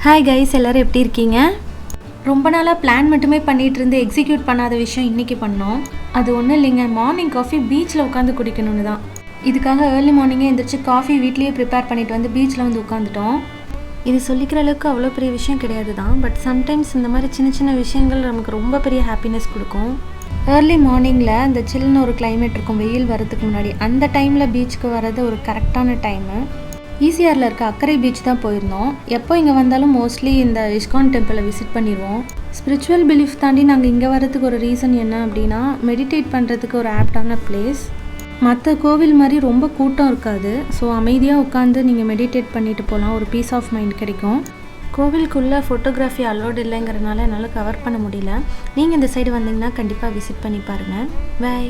Hi guys, எல்லோரும் எப்படி இருக்கீங்க? ரொம்ப நாளாக பிளான் மட்டுமே பண்ணிகிட்டு இருந்து எக்ஸிக்யூட் பண்ணாத விஷயம் இன்றைக்கி பண்ணோம். அது ஒன்றும் இல்லைங்க, மார்னிங் காஃபி பீச்சில் உட்காந்து குடிக்கணும்னு தான். இதுக்காக ஏர்லி மார்னிங்கே எழுந்திரிச்சு காஃபி வீட்லேயே ப்ரிப்பேர் பண்ணிவிட்டு வந்து பீச்சில் வந்து உட்காந்துட்டோம். இது சொல்லிக்கிற அளவுக்கு அவ்வளோ பெரிய விஷயம் கிடையாது தான், பட் சம்டைம்ஸ் இந்த மாதிரி சின்ன சின்ன விஷயங்கள் நமக்கு ரொம்ப பெரிய ஹாப்பினஸ் கொடுக்கும். ஏர்லி மார்னிங்கில் அந்த சில்லுன்னு ஒரு கிளைமேட் இருக்கும், வெயில் வரதுக்கு முன்னாடி. அந்த டைமில் பீச்சுக்கு வர்றது ஒரு கரெக்டான டைமு. ஈசிஆரில் இருக்க அக்கரை பீச் தான் போயிருந்தோம். எப்போ இங்கே வந்தாலும் மோஸ்ட்லி இந்த இஸ்கான் டெம்பிளை விசிட் பண்ணிடுவோம். ஸ்பிரிச்சுவல் பிலீஃப் தாண்டி நாங்கள் இங்கே வரதுக்கு ஒரு ரீசன் என்ன அப்படின்னா, மெடிடேட் பண்ணுறதுக்கு ஒரு ஆப்டான பிளேஸ். மற்ற கோவில் மாதிரி ரொம்ப கூட்டம் இருக்காது. ஸோ அமைதியாக உட்காந்து நீங்கள் மெடிடேட் பண்ணிட்டு போகலாம், ஒரு பீஸ் ஆஃப் மைண்ட் கிடைக்கும். கோவிலுக்குள்ளே ஃபோட்டோகிராஃபி அலோடு இல்லைங்கிறனால என்னால் கவர் பண்ண முடியல. நீங்கள் இந்த சைடு வந்தீங்கன்னா கண்டிப்பாக விசிட் பண்ணி பாருங்கள். பை.